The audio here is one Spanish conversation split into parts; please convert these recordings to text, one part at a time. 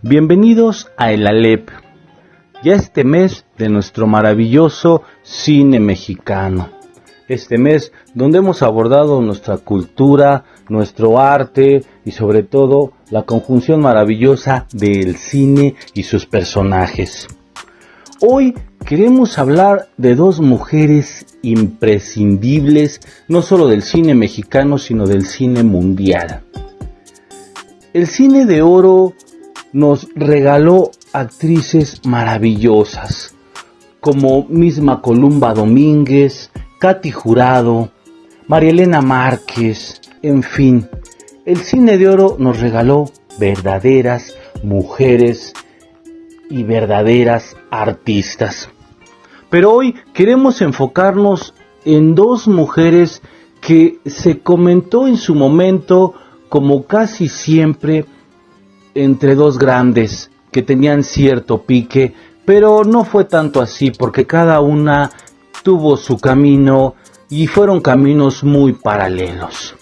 Bienvenidos a El Alep, ya este mes de nuestro maravilloso cine mexicano. Este mes donde hemos abordado nuestra cultura, nuestro arte y sobre todo la conjunción maravillosa del cine y sus personajes. Hoy queremos hablar de dos mujeres imprescindibles, no solo del cine mexicano, sino del cine mundial. El cine de oro nos regaló actrices maravillosas, como misma Columba Domínguez, Katy Jurado, María Elena Márquez, en fin. El cine de oro nos regaló verdaderas mujeres y verdaderas artistas. Pero hoy queremos enfocarnos en dos mujeres que se comentó en su momento como casi siempre entre dos grandes que tenían cierto pique, pero no fue tanto así porque cada una tuvo su camino y fueron caminos muy paralelos.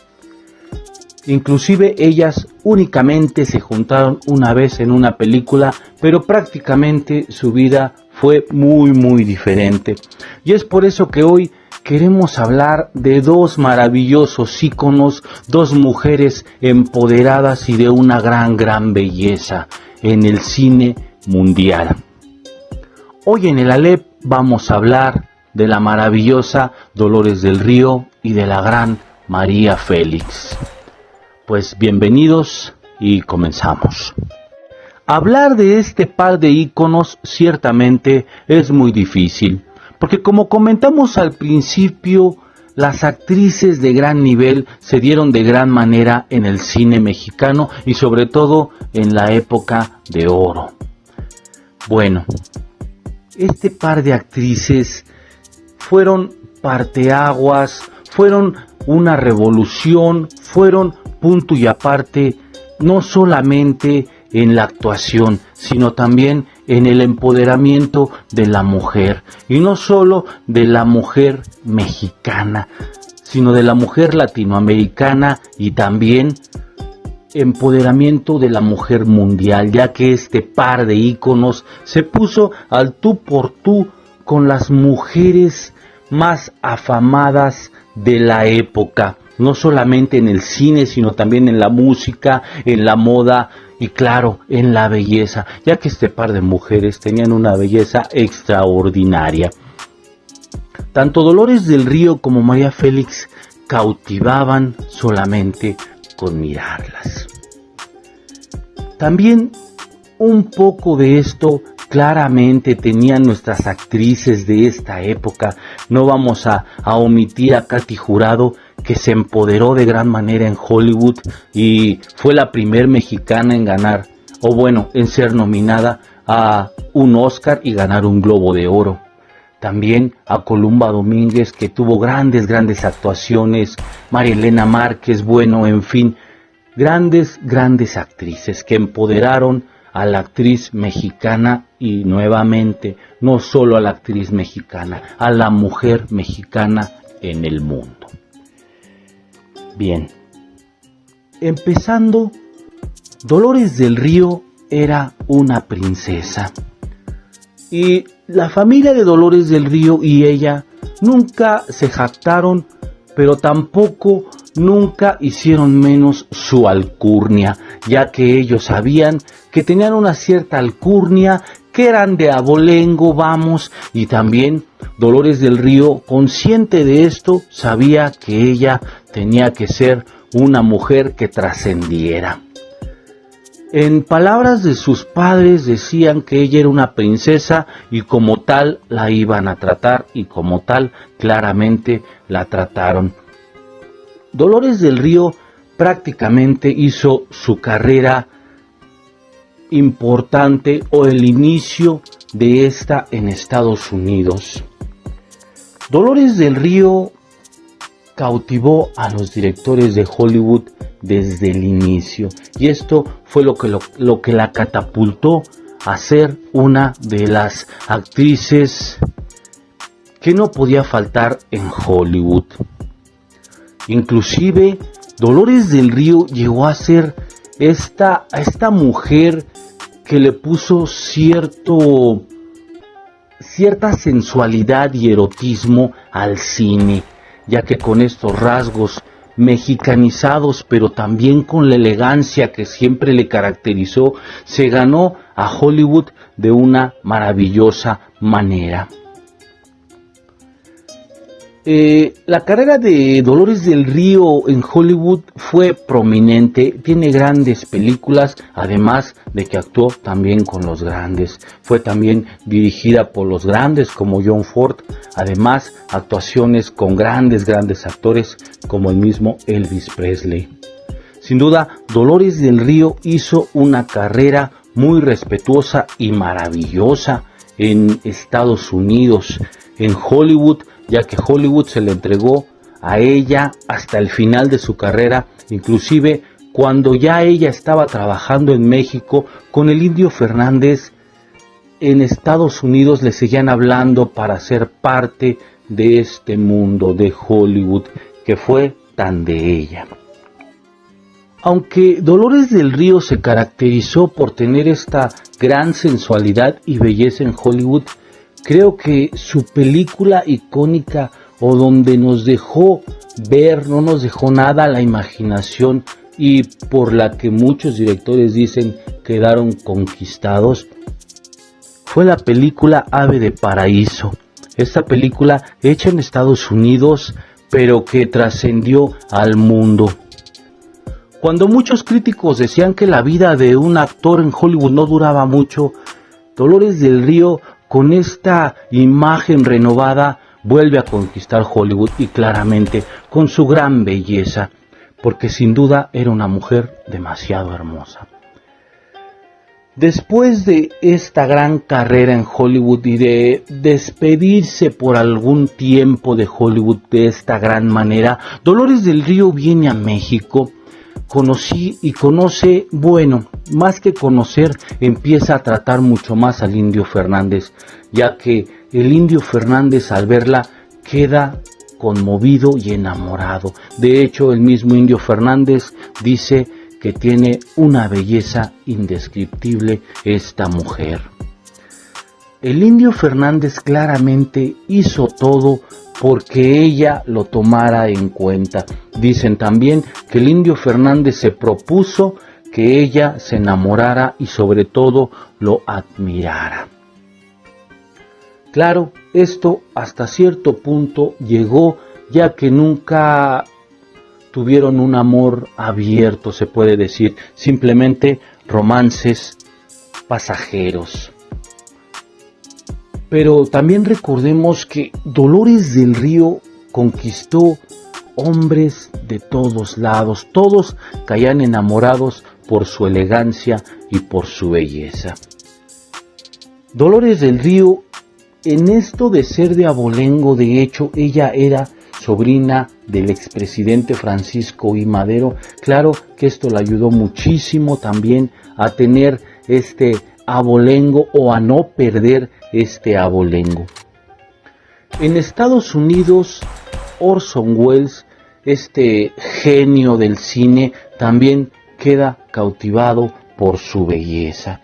Inclusive ellas únicamente se juntaron una vez en una película, pero prácticamente su vida fue muy diferente. Y es por eso que hoy queremos hablar de dos maravillosos íconos, dos mujeres empoderadas y de una gran belleza en el cine mundial. Hoy en El Alep vamos a hablar de la maravillosa Dolores del Río y de la gran María Félix. Pues bienvenidos y comenzamos. Hablar de este par de íconos ciertamente es muy difícil, porque como comentamos al principio, las actrices de gran nivel se dieron de gran manera en el cine mexicano y sobre todo en la época de oro. Bueno, este par de actrices fueron parteaguas, fueron una revolución, fueron punto y aparte, no solamente en la actuación, sino también en el empoderamiento de la mujer, y no solo de la mujer mexicana, sino de la mujer latinoamericana y también empoderamiento de la mujer mundial, ya que este par de íconos se puso al tú por tú con las mujeres más afamadas de la época, no solamente en el cine, sino también en la música, en la moda y claro, en la belleza, ya que este par de mujeres tenían una belleza extraordinaria. Tanto Dolores del Río como María Félix cautivaban solamente con mirarlas. También un poco de esto claramente tenían nuestras actrices de esta época. No vamos a omitir a Katy Jurado, que se empoderó de gran manera en Hollywood y fue la primer mexicana en ganar, o bueno, en ser nominada a un Oscar y ganar un Globo de Oro. También a Columba Domínguez, que tuvo grandes actuaciones, María Elena Márquez, bueno, en fin, grandes actrices que empoderaron a la actriz mexicana y nuevamente, no solo a la actriz mexicana, a la mujer mexicana en el mundo. Bien, empezando, Dolores del Río era una princesa y la familia de Dolores del Río y ella nunca se jactaron, pero tampoco nunca hicieron menos su alcurnia, ya que ellos sabían que tenían una cierta alcurnia, que eran de abolengo, vamos, y también Dolores del Río, consciente de esto, sabía que ella tenía que ser una mujer que trascendiera. En palabras de sus padres decían que ella era una princesa y como tal la iban a tratar y como tal claramente la trataron. Dolores del Río prácticamente hizo su carrera importante o el inicio de esta en Estados Unidos. Dolores del Río cautivó a los directores de Hollywood desde el inicio y esto fue lo que la catapultó a ser una de las actrices que no podía faltar en Hollywood. Inclusive Dolores del Río llegó a ser esta mujer que le puso cierta sensualidad y erotismo al cine, ya que con estos rasgos mexicanizados, pero también con la elegancia que siempre le caracterizó, se ganó a Hollywood de una maravillosa manera. La carrera de Dolores del Río en Hollywood fue prominente, tiene grandes películas, además de que actuó también con los grandes. Fue también dirigida por los grandes como John Ford, además actuaciones con grandes actores como el mismo Elvis Presley. Sin duda, Dolores del Río hizo una carrera muy respetuosa y maravillosa en Estados Unidos, en Hollywood, ya que Hollywood se le entregó a ella hasta el final de su carrera, inclusive cuando ya ella estaba trabajando en México con el Indio Fernández. En Estados Unidos le seguían hablando para ser parte de este mundo de Hollywood que fue tan de ella. Aunque Dolores del Río se caracterizó por tener esta gran sensualidad y belleza en Hollywood, creo que su película icónica, o donde nos dejó ver, no nos dejó nada a la imaginación y por la que muchos directores dicen quedaron conquistados, fue la película Ave de Paraíso. Esta película hecha en Estados Unidos, pero que trascendió al mundo. Cuando muchos críticos decían que la vida de un actor en Hollywood no duraba mucho, Dolores del Río, con esta imagen renovada, vuelve a conquistar Hollywood, y claramente con su gran belleza, porque sin duda era una mujer demasiado hermosa. Después de esta gran carrera en Hollywood y de despedirse por algún tiempo de Hollywood de esta gran manera, Dolores del Río viene a México. Conoce, bueno, más que conocer, empieza a tratar mucho más al Indio Fernández, ya que el Indio Fernández al verla queda conmovido y enamorado. De hecho, el mismo Indio Fernández dice que tiene una belleza indescriptible esta mujer. El Indio Fernández claramente hizo todo porque ella lo tomara en cuenta. Dicen también que el Indio Fernández se propuso que ella se enamorara y sobre todo lo admirara. Claro, esto hasta cierto punto llegó, ya que nunca tuvieron un amor abierto, se puede decir, simplemente romances pasajeros. Pero también recordemos que Dolores del Río conquistó hombres de todos lados, todos caían enamorados por su elegancia y por su belleza. Dolores del Río, en esto de ser de abolengo, de hecho, ella era sobrina del expresidente Francisco I. Madero. Claro que esto le ayudó muchísimo también a tener este abolengo o a no perder este abolengo. En Estados Unidos, Orson Welles, este genio del cine, también queda cautivado por su belleza.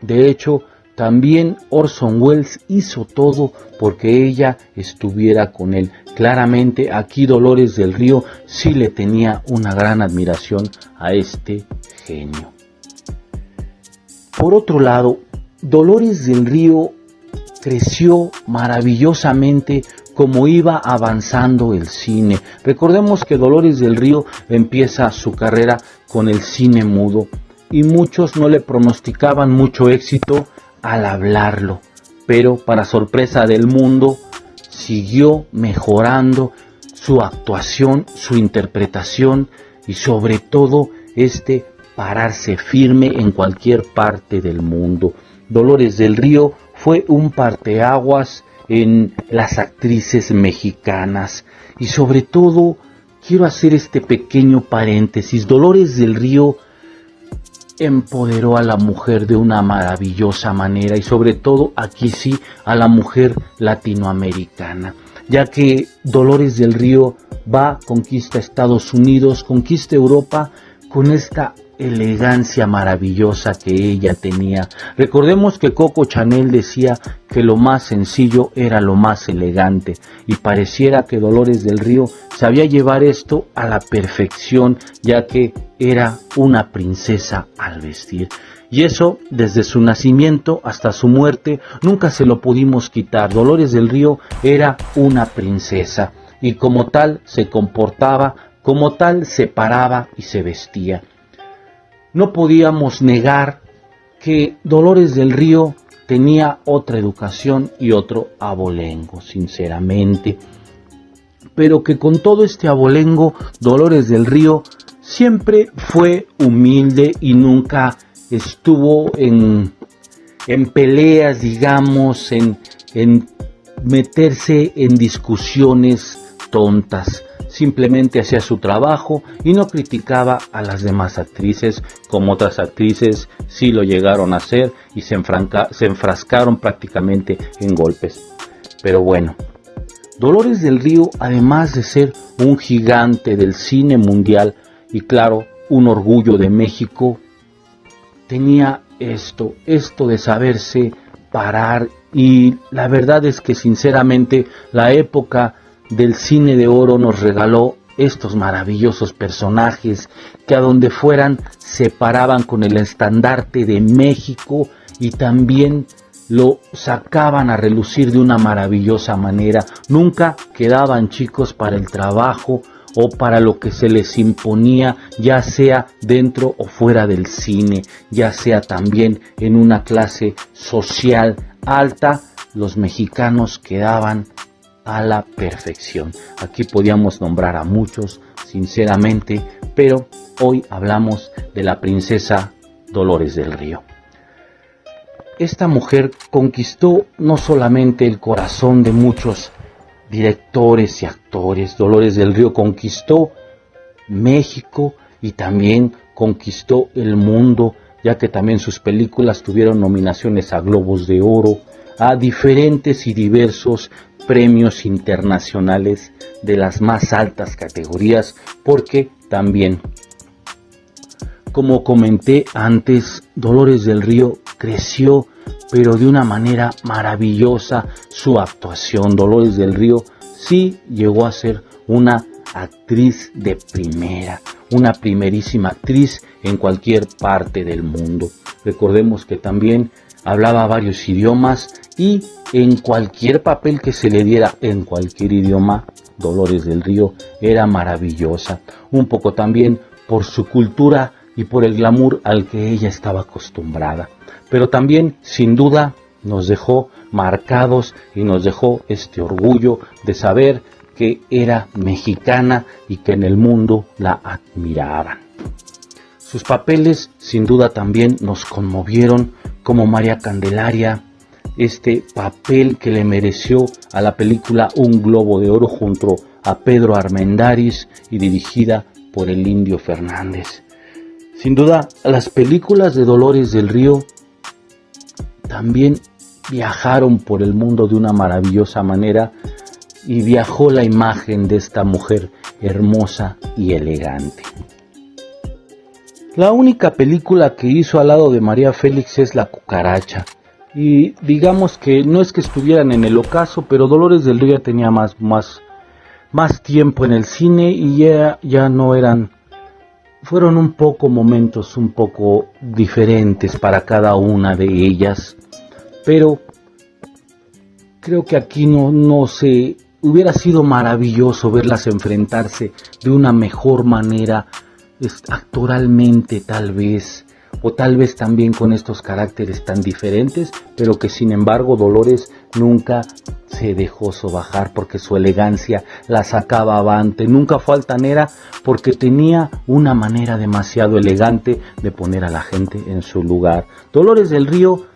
De hecho, también Orson Welles hizo todo porque ella estuviera con él. Claramente aquí Dolores del Río sí le tenía una gran admiración a este genio. Por otro lado, Dolores del Río creció maravillosamente como iba avanzando el cine. Recordemos que Dolores del Río empieza su carrera con el cine mudo y muchos no le pronosticaban mucho éxito al hablarlo, pero para sorpresa del mundo siguió mejorando su actuación, su interpretación y sobre todo pararse firme en cualquier parte del mundo. Dolores del Río fue un parteaguas en las actrices mexicanas y sobre todo quiero hacer este pequeño paréntesis. Dolores del Río empoderó a la mujer de una maravillosa manera y sobre todo aquí sí a la mujer latinoamericana, ya que Dolores del Río conquista Estados Unidos, conquista Europa con esta elegancia maravillosa que ella tenía. Recordemos que Coco Chanel decía que lo más sencillo era lo más elegante, y pareciera que Dolores del Río sabía llevar esto a la perfección, ya que era una princesa al vestir. Y eso, desde su nacimiento hasta su muerte, nunca se lo pudimos quitar. Dolores del Río era una princesa, y como tal se comportaba, como tal se paraba y se vestía. No podíamos negar que Dolores del Río tenía otra educación y otro abolengo, sinceramente. Pero que con todo este abolengo, Dolores del Río siempre fue humilde y nunca estuvo en peleas, digamos, en meterse en discusiones tontas. Simplemente hacía su trabajo y no criticaba a las demás actrices, como otras actrices sí lo llegaron a hacer y se enfrascaron prácticamente en golpes. Pero bueno, Dolores del Río, además de ser un gigante del cine mundial y claro, un orgullo de México, tenía esto de saberse parar, y la verdad es que sinceramente la época del cine de oro nos regaló estos maravillosos personajes que a donde fueran se paraban con el estandarte de México y también lo sacaban a relucir de una maravillosa manera. Nunca quedaban chicos para el trabajo o para lo que se les imponía, ya sea dentro o fuera del cine, ya sea también en una clase social alta, los mexicanos quedaban a la perfección. Aquí podíamos nombrar a muchos, sinceramente, pero hoy hablamos de la princesa Dolores del Río. Esta mujer conquistó no solamente el corazón de muchos directores y actores. Dolores del Río conquistó México y también conquistó el mundo, ya que también sus películas tuvieron nominaciones a Globos de Oro, a diferentes y diversos premios internacionales de las más altas categorías, porque también, como comenté antes, Dolores del Río creció, pero de una manera maravillosa su actuación. Dolores del Río sí llegó a ser una actriz de primera, una primerísima actriz en cualquier parte del mundo. Recordemos que también hablaba varios idiomas y en cualquier papel que se le diera en cualquier idioma, Dolores del Río era maravillosa. Un poco también por su cultura y por el glamour al que ella estaba acostumbrada. Pero también, sin duda, nos dejó marcados y nos dejó este orgullo de saber que era mexicana y que en el mundo la admiraban. Sus papeles, sin duda, también nos conmovieron, como María Candelaria, este papel que le mereció a la película Un Globo de Oro junto a Pedro Armendáriz y dirigida por el Indio Fernández. Sin duda, las películas de Dolores del Río también viajaron por el mundo de una maravillosa manera y viajó la imagen de esta mujer hermosa y elegante. La única película que hizo al lado de María Félix es La Cucaracha, y digamos que no es que estuvieran en el ocaso, pero Dolores del Río tenía más tiempo en el cine y ya no eran. Fueron un poco momentos un poco diferentes para cada una de ellas, pero creo que aquí no se hubiera sido maravilloso verlas enfrentarse de una mejor manera, actoralmente tal vez, o tal vez también con estos caracteres tan diferentes, pero que sin embargo Dolores nunca se dejó sobajar porque su elegancia la sacaba avante, nunca fue altanera porque tenía una manera demasiado elegante de poner a la gente en su lugar. Dolores del Río,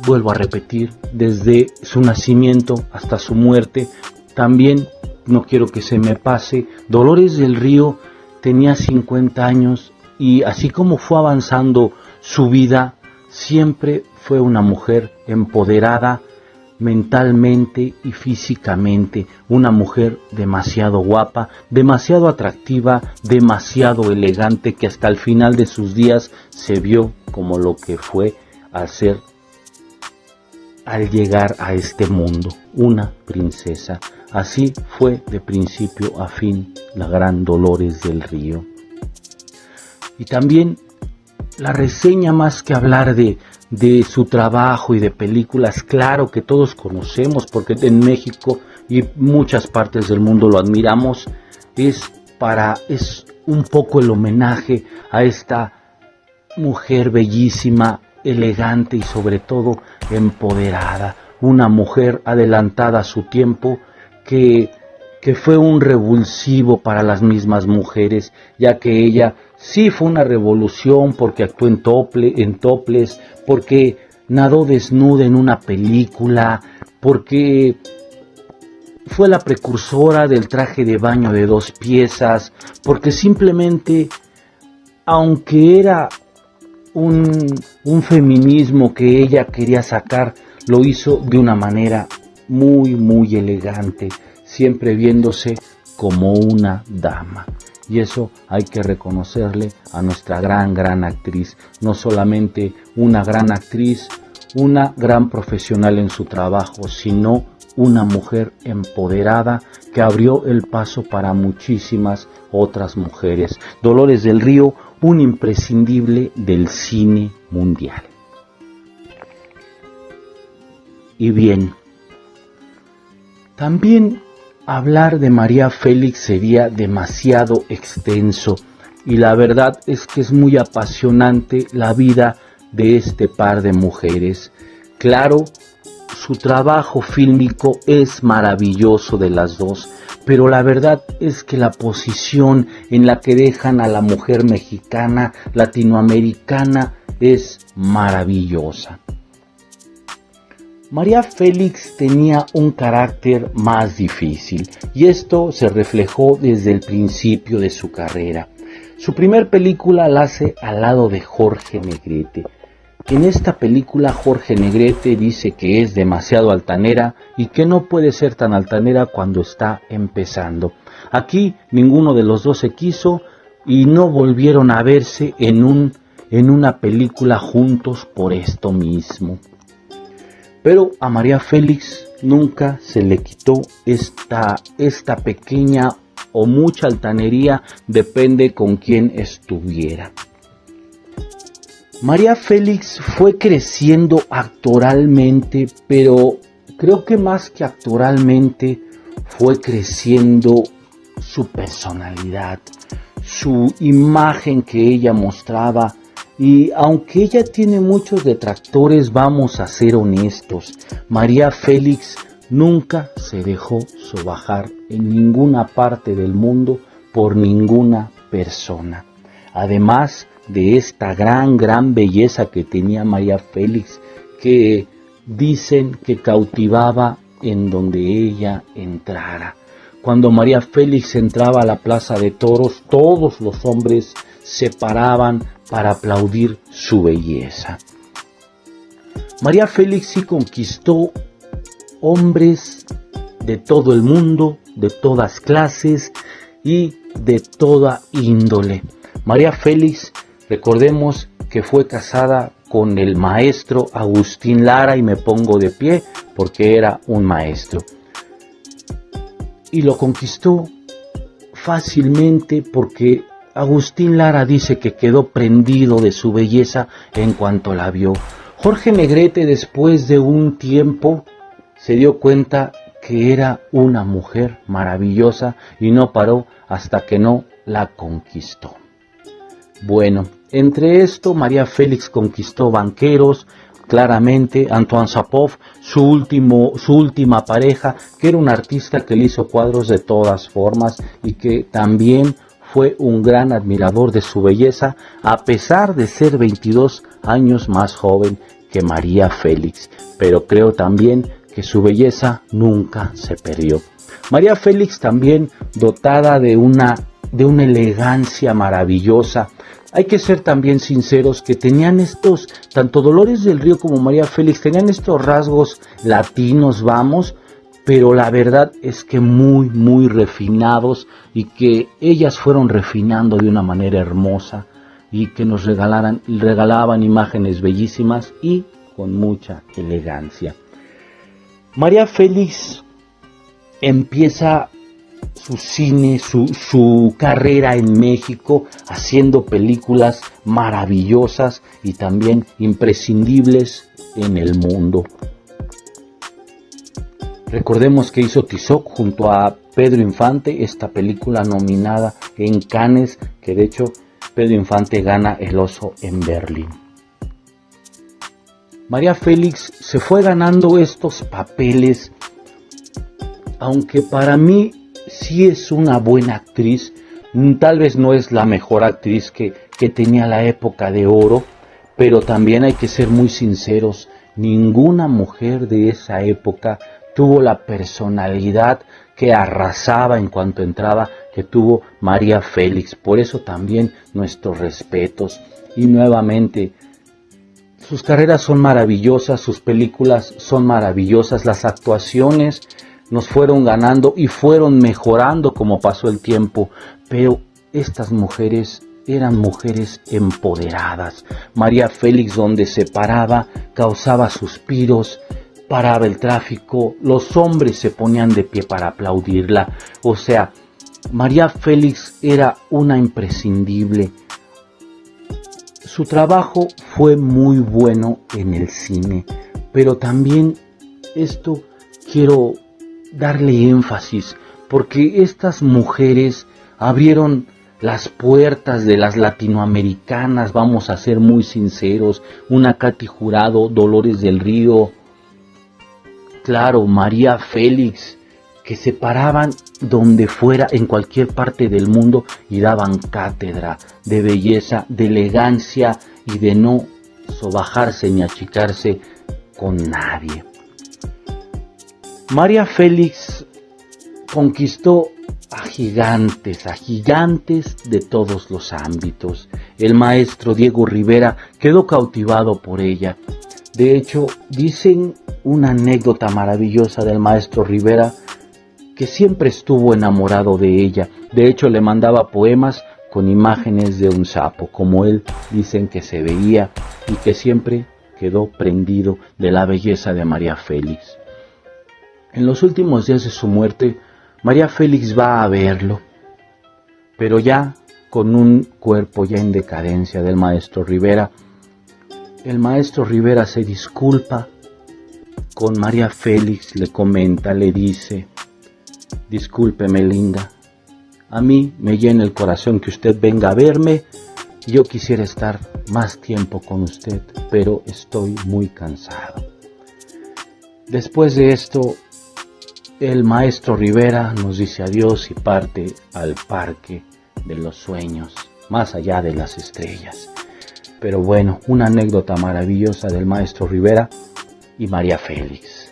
vuelvo a repetir, desde su nacimiento hasta su muerte, también no quiero que se me pase, Dolores del Río tenía 50 años y así como fue avanzando su vida, siempre fue una mujer empoderada mentalmente y físicamente, una mujer demasiado guapa, demasiado atractiva, demasiado elegante, que hasta el final de sus días se vio como lo que fue al llegar a este mundo, una princesa. Así fue de principio a fin la gran Dolores del Río. Y también la reseña, más que hablar de su trabajo y de películas, claro que todos conocemos, porque en México y muchas partes del mundo lo admiramos, es un poco el homenaje a esta mujer bellísima, elegante y sobre todo empoderada, una mujer adelantada a su tiempo que fue un revulsivo para las mismas mujeres, ya que ella sí fue una revolución porque actuó en toples, porque nadó desnuda en una película, porque fue la precursora del traje de baño de 2 piezas, porque simplemente, aunque era un feminismo que ella quería sacar, lo hizo de una manera muy, muy elegante, siempre viéndose como una dama. Y eso hay que reconocerle a nuestra gran actriz. No solamente una gran actriz, una gran profesional en su trabajo, sino una mujer empoderada que abrió el paso para muchísimas otras mujeres. Dolores del Río, un imprescindible del cine mundial. Y bien, también hablar de María Félix sería demasiado extenso, y la verdad es que es muy apasionante la vida de este par de mujeres. Claro, su trabajo fílmico es maravilloso de las dos, pero la verdad es que la posición en la que dejan a la mujer mexicana, latinoamericana, es maravillosa. María Félix tenía un carácter más difícil, y esto se reflejó desde el principio de su carrera. Su primer película la hace al lado de Jorge Negrete. En esta película Jorge Negrete dice que es demasiado altanera y que no puede ser tan altanera cuando está empezando. Aquí ninguno de los dos se quiso y no volvieron a verse en una película juntos por esto mismo. Pero a María Félix nunca se le quitó esta pequeña o mucha altanería, depende con quién estuviera. María Félix fue creciendo actoralmente, pero creo que más que actoralmente fue creciendo su personalidad, su imagen que ella mostraba. Y aunque ella tiene muchos detractores, vamos a ser honestos, María Félix nunca se dejó sobajar en ninguna parte del mundo por ninguna persona. Además de esta gran belleza que tenía María Félix, que dicen que cautivaba en donde ella entrara. Cuando María Félix entraba a la Plaza de Toros, todos los hombres se paraban para aplaudir su belleza. María Félix sí conquistó hombres de todo el mundo, de todas clases y de toda índole. María Félix, recordemos que fue casada con el maestro Agustín Lara, y me pongo de pie porque era un maestro. Y lo conquistó fácilmente porque Agustín Lara dice que quedó prendido de su belleza en cuanto la vio. Jorge Negrete, después de un tiempo, se dio cuenta que era una mujer maravillosa y no paró hasta que no la conquistó. Bueno, entre esto María Félix conquistó banqueros, claramente Antoine Sapov, su última pareja, que era un artista que le hizo cuadros de todas formas y que también fue un gran admirador de su belleza, a pesar de ser 22 años más joven que María Félix, pero creo también que su belleza nunca se perdió. María Félix también dotada de una elegancia maravillosa, hay que ser también sinceros que tenían estos, tanto Dolores del Río como María Félix, tenían estos rasgos latinos, vamos, pero la verdad es que muy refinados, y que ellas fueron refinando de una manera hermosa, y que nos regalaban imágenes bellísimas y con mucha elegancia. María Félix empieza su cine, su carrera en México, haciendo películas maravillosas y también imprescindibles en el mundo. Recordemos que hizo Tizoc junto a Pedro Infante, esta película nominada en Cannes, que de hecho Pedro Infante gana el Oso en Berlín. María Félix se fue ganando estos papeles, aunque para mí sí es una buena actriz. Tal vez no es la mejor actriz que tenía la época de oro, pero también hay que ser muy sinceros, ninguna mujer de esa época tuvo la personalidad que arrasaba en cuanto entraba, que tuvo María Félix. Por eso también nuestros respetos. Y nuevamente, sus carreras son maravillosas, sus películas son maravillosas, las actuaciones nos fueron ganando y fueron mejorando como pasó el tiempo, pero estas mujeres eran mujeres empoderadas. María Félix, donde se paraba, causaba suspiros, paraba el tráfico, los hombres se ponían de pie para aplaudirla. O sea, María Félix era una imprescindible. Su trabajo fue muy bueno en el cine, pero también esto quiero darle énfasis, porque estas mujeres abrieron las puertas de las latinoamericanas, vamos a ser muy sinceros, una Katy Jurado, Dolores del Río, claro, María Félix, que se paraban donde fuera, en cualquier parte del mundo, y daban cátedra de belleza, de elegancia y de no sobajarse ni achicarse con nadie. María Félix conquistó a gigantes de todos los ámbitos. El maestro Diego Rivera quedó cautivado por ella. De hecho, dicen una anécdota maravillosa del maestro Rivera, que siempre estuvo enamorado de ella. De hecho, le mandaba poemas con imágenes de un sapo, como él dicen que se veía, y que siempre quedó prendido de la belleza de María Félix. En los últimos días de su muerte, María Félix va a verlo, pero ya con un cuerpo ya en decadencia del maestro Rivera. El maestro Rivera se disculpa con María Félix, le comenta, le dice: discúlpeme, linda, a mí me llena el corazón que usted venga a verme. Yo quisiera estar más tiempo con usted, pero estoy muy cansado. Después de esto, el maestro Rivera nos dice adiós y parte al parque de los sueños, más allá de las estrellas. Pero bueno, una anécdota maravillosa del maestro Rivera y María Félix.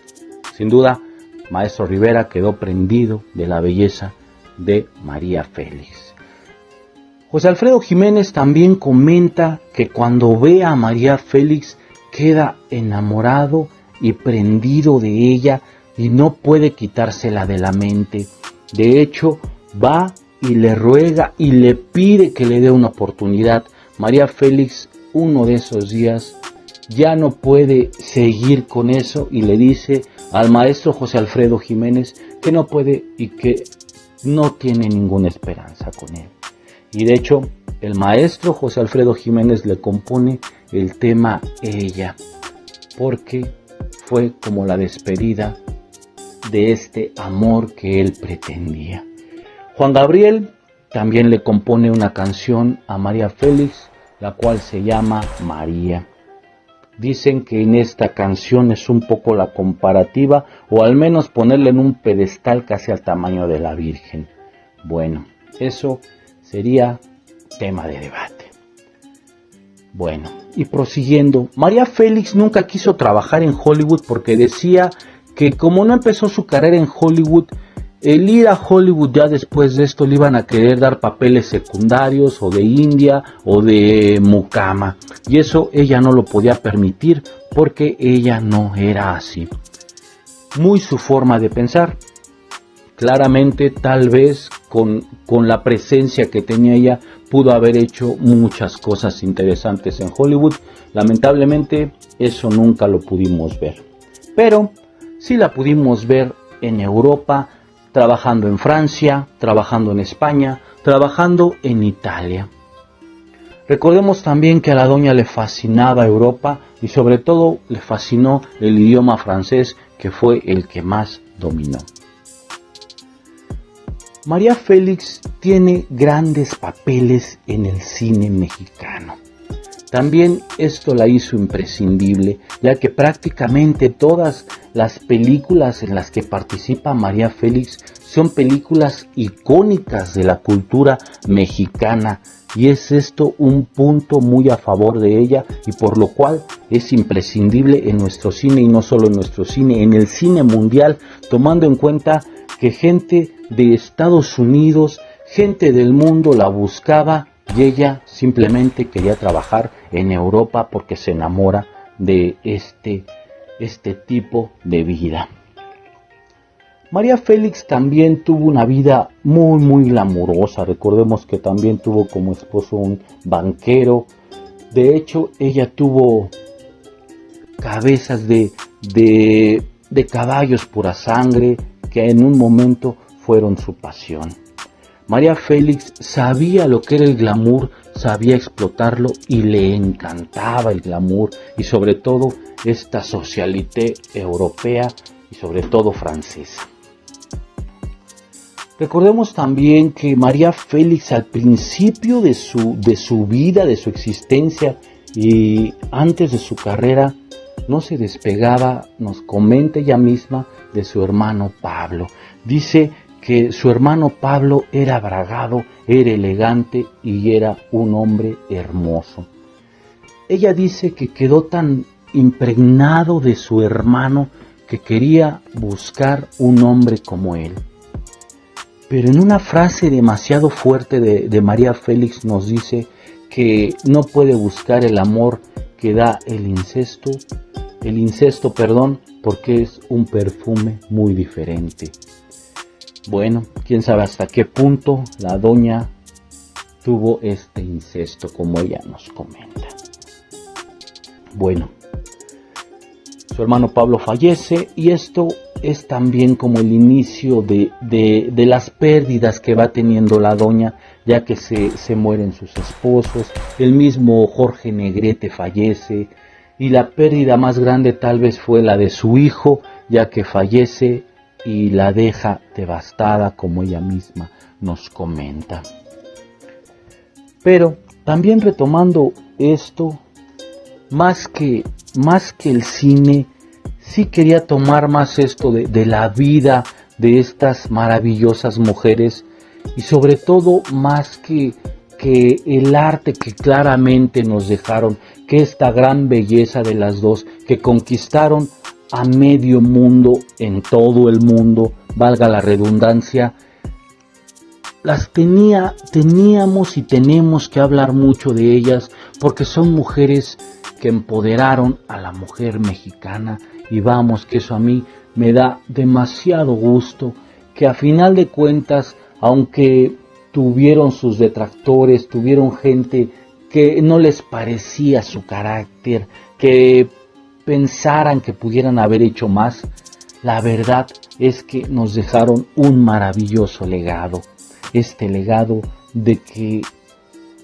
Sin duda, maestro Rivera quedó prendido de la belleza de María Félix. José Alfredo Jiménez también comenta que cuando ve a María Félix queda enamorado y prendido de ella y no puede quitársela de la mente. De hecho, va y le ruega y le pide que le dé una oportunidad. María Félix, uno de esos días, ya no puede seguir con eso y le dice al maestro José Alfredo Jiménez que no puede y que no tiene ninguna esperanza con él. Y de hecho, el maestro José Alfredo Jiménez le compone el tema Ella, porque fue como la despedida de este amor que él pretendía. Juan Gabriel también le compone una canción a María Félix, la cual se llama María. Dicen que en esta canción es un poco la comparativa, o al menos ponerla en un pedestal casi al tamaño de la Virgen. Bueno, eso sería tema de debate. Bueno, y prosiguiendo, María Félix nunca quiso trabajar en Hollywood porque decía que como no empezó su carrera en Hollywood, el ir a Hollywood ya después de esto le iban a querer dar papeles secundarios o de India o de mucama, y eso ella no lo podía permitir porque ella no era así. Muy su forma de pensar. Claramente, tal vez con la presencia que tenía ella, pudo haber hecho muchas cosas interesantes en Hollywood. Lamentablemente, eso nunca lo pudimos ver. Pero sí la pudimos ver en Europa, trabajando en Francia, trabajando en España, trabajando en Italia. Recordemos también que a la doña le fascinaba Europa y sobre todo le fascinó el idioma francés, que fue el que más dominó. María Félix tiene grandes papeles en el cine mexicano. También esto la hizo imprescindible, ya que prácticamente todas las películas en las que participa María Félix son películas icónicas de la cultura mexicana, y es esto un punto muy a favor de ella, y por lo cual es imprescindible en nuestro cine, y no solo en nuestro cine, en el cine mundial, tomando en cuenta que gente de Estados Unidos, gente del mundo la buscaba, y ella simplemente quería trabajar en Europa porque se enamora de este tipo de vida. María Félix también tuvo una vida muy glamurosa. Recordemos que también tuvo como esposo un banquero. De hecho, ella tuvo cabezas de caballos pura sangre, que en un momento fueron su pasión. María Félix sabía lo que era el glamour, sabía explotarlo y le encantaba el glamour, y sobre todo esta socialité europea y sobre todo francesa. Recordemos también que María Félix, al principio de su vida, de su existencia y antes de su carrera, no se despegaba, nos comenta ella misma, de su hermano Pablo. Dice que su hermano Pablo era bragado, era elegante y era un hombre hermoso. Ella dice que quedó tan impregnado de su hermano que quería buscar un hombre como él. Pero en una frase demasiado fuerte de María Félix nos dice que no puede buscar el amor que da el incesto, porque es un perfume muy diferente. Bueno, quién sabe hasta qué punto la doña tuvo este incesto, como ella nos comenta. Bueno, su hermano Pablo fallece, y esto es también como el inicio de las pérdidas que va teniendo la doña, ya que se mueren sus esposos, el mismo Jorge Negrete fallece, y la pérdida más grande tal vez fue la de su hijo, ya que fallece y la deja devastada, como ella misma nos comenta. Pero también retomando esto, más que el cine, sí quería tomar más esto de la vida de estas maravillosas mujeres, y sobre todo más que el arte que claramente nos dejaron, que esta gran belleza de las dos que conquistaron a medio mundo, en todo el mundo, valga la redundancia, teníamos y tenemos que hablar mucho de ellas, porque son mujeres que empoderaron a la mujer mexicana, y vamos, que eso a mí me da demasiado gusto, que a final de cuentas, aunque tuvieron sus detractores, tuvieron gente que no les parecía su carácter, que pensaran que pudieran haber hecho más, la verdad es que nos dejaron un maravilloso legado. Este legado de que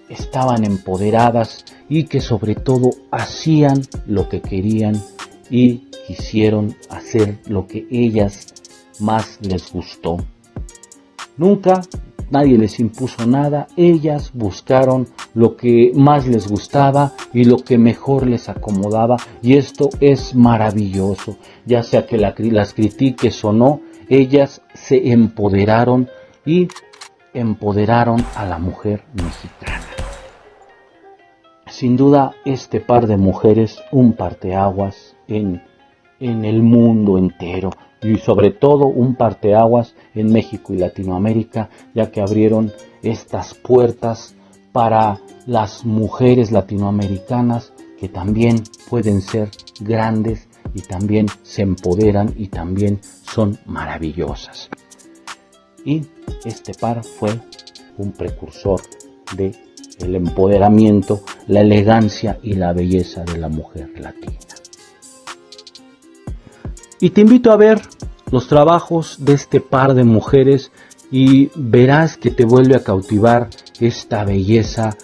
estaban empoderadas y que sobre todo hacían lo que querían y quisieron hacer lo que ellas más les gustó. Nunca nadie les impuso nada, ellas buscaron lo que más les gustaba y lo que mejor les acomodaba, y esto es maravilloso. Ya sea que las critiques o no, ellas se empoderaron y empoderaron a la mujer mexicana. Sin duda, este par de mujeres, un parteaguas en en el mundo entero y sobre todo un parteaguas en México y Latinoamérica, ya que abrieron estas puertas para las mujeres latinoamericanas que también pueden ser grandes y también se empoderan y también son maravillosas. Y este par fue un precursor de el empoderamiento, la elegancia y la belleza de la mujer latina. Y te invito a ver los trabajos de este par de mujeres y verás que te vuelve a cautivar esta belleza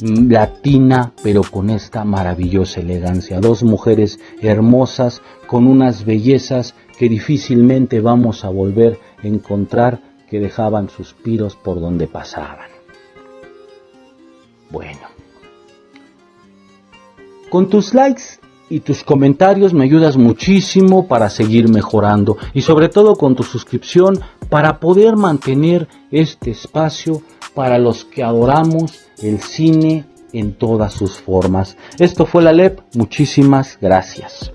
latina, pero con esta maravillosa elegancia. Dos mujeres hermosas con unas bellezas que difícilmente vamos a volver a encontrar, que dejaban suspiros por donde pasaban. Bueno, con tus likes y tus comentarios me ayudas muchísimo para seguir mejorando y sobre todo con tu suscripción para poder mantener este espacio para los que adoramos el cine en todas sus formas. Esto fue la LEP, muchísimas gracias.